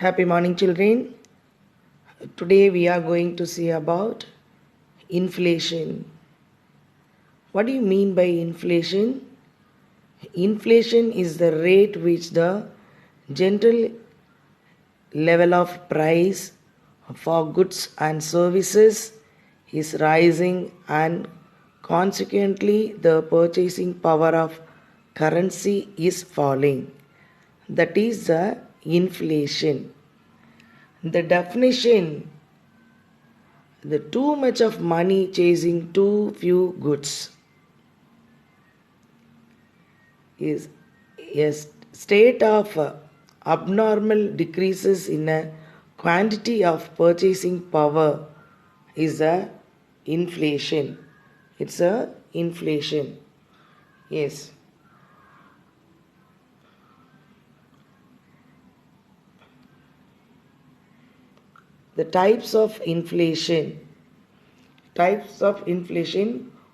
Happy morning, children. Today we are going to see about inflation. What do you mean by inflation? Inflation is the rate which the general level of price for goods and services is rising, and consequently the purchasing power of currency is falling. That is the inflation. The definition: the too much of money chasing too few goods is a state of abnormal decreases in a quantity of purchasing power is a inflation. It's a inflation. Yes. The types of inflation.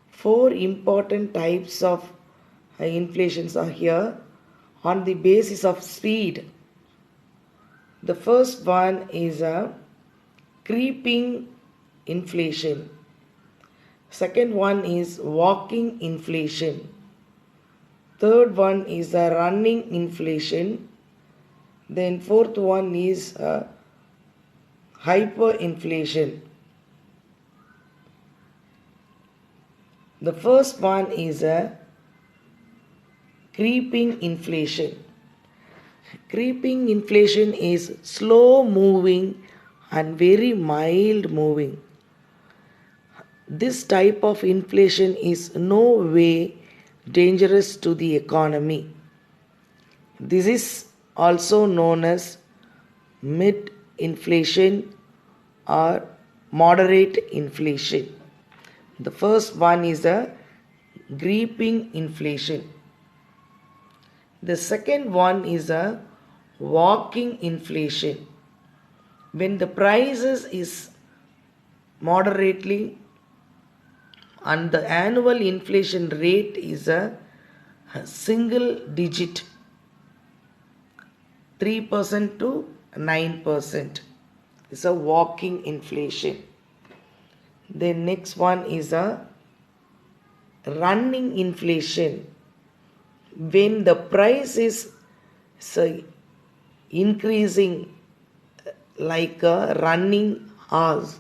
Four important types of inflations are here on the basis of speed. The first one is a creeping inflation. Second one is walking inflation. Third one is a running inflation. Then fourth one is hyperinflation. The first one is a creeping inflation. Creeping inflation is slow moving and very mild moving. This type of inflation is no way dangerous to the economy. This is also known as mid inflation or moderate inflation. The first one is a creeping inflation. The second one is a walking inflation. When the prices is moderately and the annual inflation rate is a single digit, 3% to 9%. It's a walking inflation. The next one is a running inflation. When the price is increasing like a running horse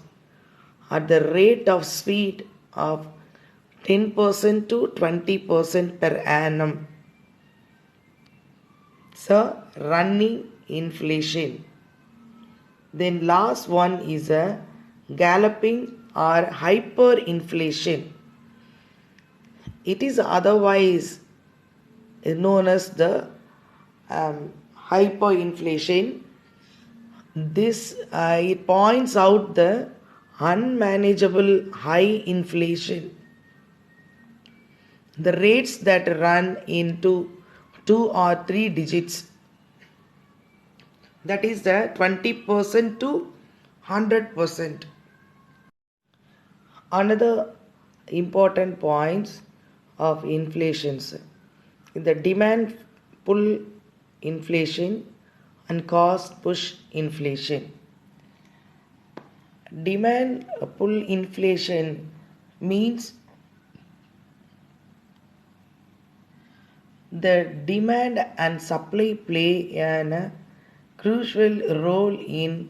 at the rate of speed of 10% to 20% per annum. So running inflation. Then last one is a galloping or hyperinflation. It is otherwise known as the hyperinflation. This it points out the unmanageable high inflation. The rates that run into 2 or 3 digits, that is the 20% to 100%. Another important points of inflations: the demand pull inflation and cost push inflation. Demand pull inflation means the demand and supply play a crucial role in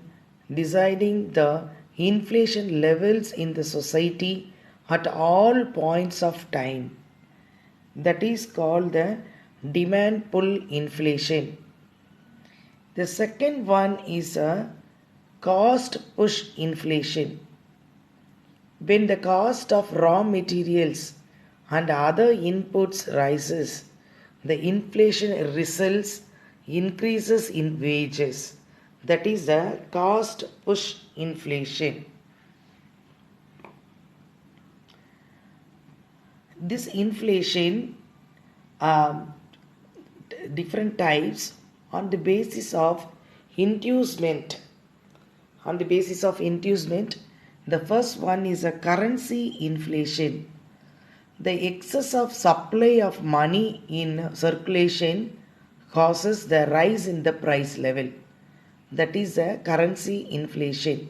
deciding the inflation levels in the society at all points of time. That is called the demand pull inflation. The second one is a cost push inflation. When the cost of raw materials and other inputs rises, the inflation results increases in wages. That is the cost push inflation. This inflation, different types on the basis of inducement. The first one is a currency inflation. The excess of supply of money in circulation causes the rise in the price level. that is a currency inflation.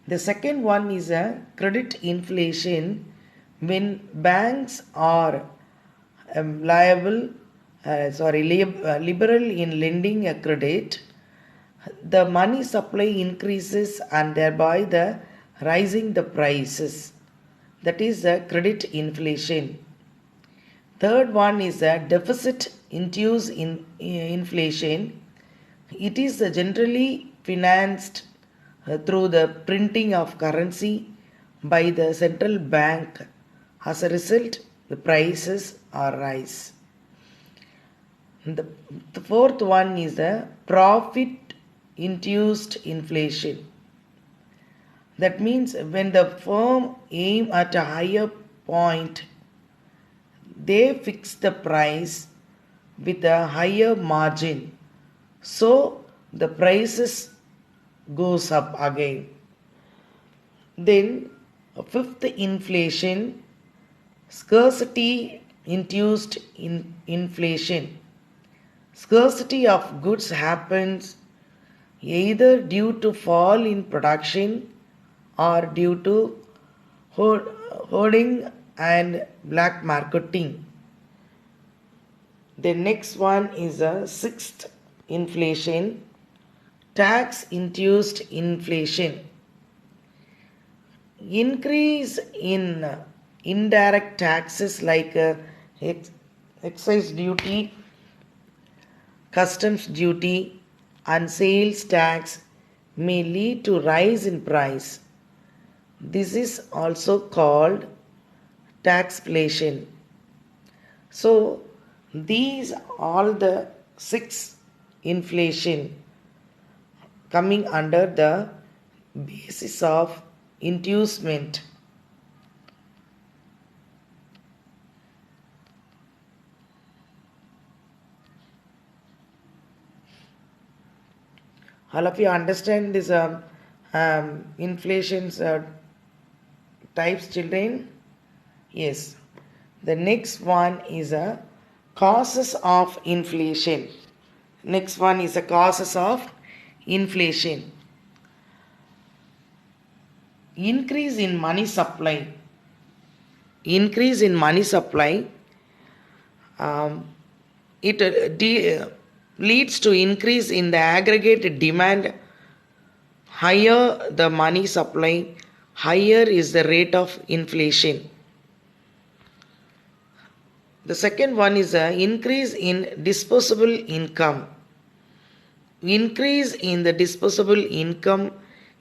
The second one is a credit inflation when banks are liable, liberal in lending a credit, the money supply increases and thereby the rising the prices. That is the credit inflation. Third one is a deficit induced inflation. It is generally financed through the printing of currency by the central bank. As a result, the prices are rise. The fourth one is the profit induced inflation. That means when the firm aim at a higher point, they fix the price with a higher margin. So the prices goes up again. Then fifth inflation, scarcity induced inflation. Scarcity of goods happens either due to fall in production or due to hoarding and black marketing. The next one is a sixth inflation, tax induced inflation. Increase in indirect taxes like excise duty, customs duty, and sales tax may lead to rise in price. This is also called taxflation. So these all the six inflation coming under the basis of inducement. All of you understand this inflation's types, children? Yes. The next one is a causes of inflation. Next one is a causes of inflation. Increase in money supply. Increase in money supply. It leads to increase in the aggregate demand. Higher the money supply, higher is the rate of inflation. The second one is an increase in disposable income. Increase in the disposable income,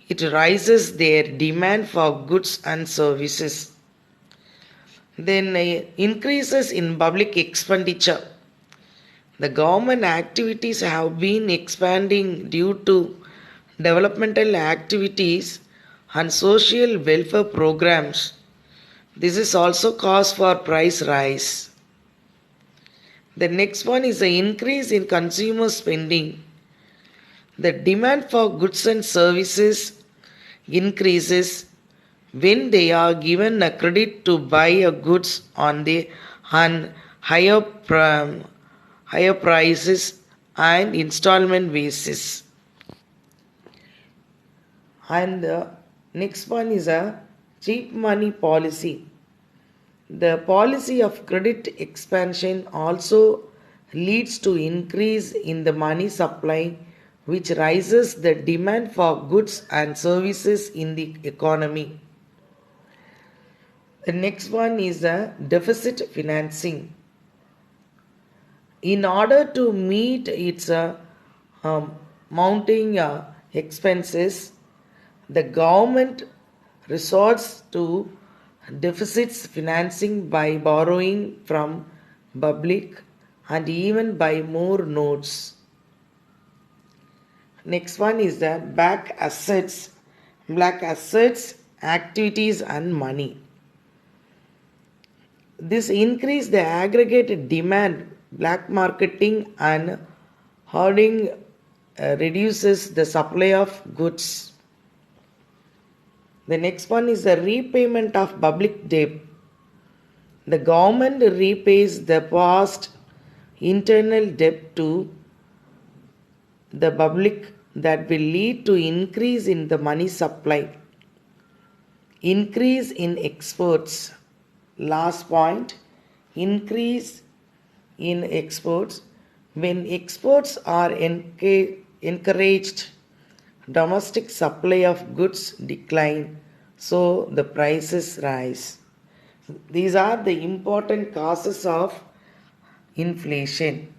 it rises their demand for goods and services. Then increases in public expenditure. The government activities have been expanding due to developmental activities and social welfare programs. This is also cause for price rise. The next one is the increase in consumer spending. The demand for goods and services increases when they are given a credit to buy a goods on higher prices and installment basis. And the next one is a cheap money policy. The policy of credit expansion also leads to increase in the money supply, which raises the demand for goods and services in the economy. The next one is a deficit financing. In order to meet its mounting expenses, the government resorts to deficits financing by borrowing from public and even by more notes. Next one is the black assets, activities and money. This increase the aggregate demand, black marketing and hoarding reduces the supply of goods. The next one is the repayment of public debt. The government repays the past internal debt to the public that will lead to increase in the money supply, increase in exports. Last point, increase in exports. When exports are encouraged, domestic supply of goods decline, so the prices rise. These are the important causes of inflation.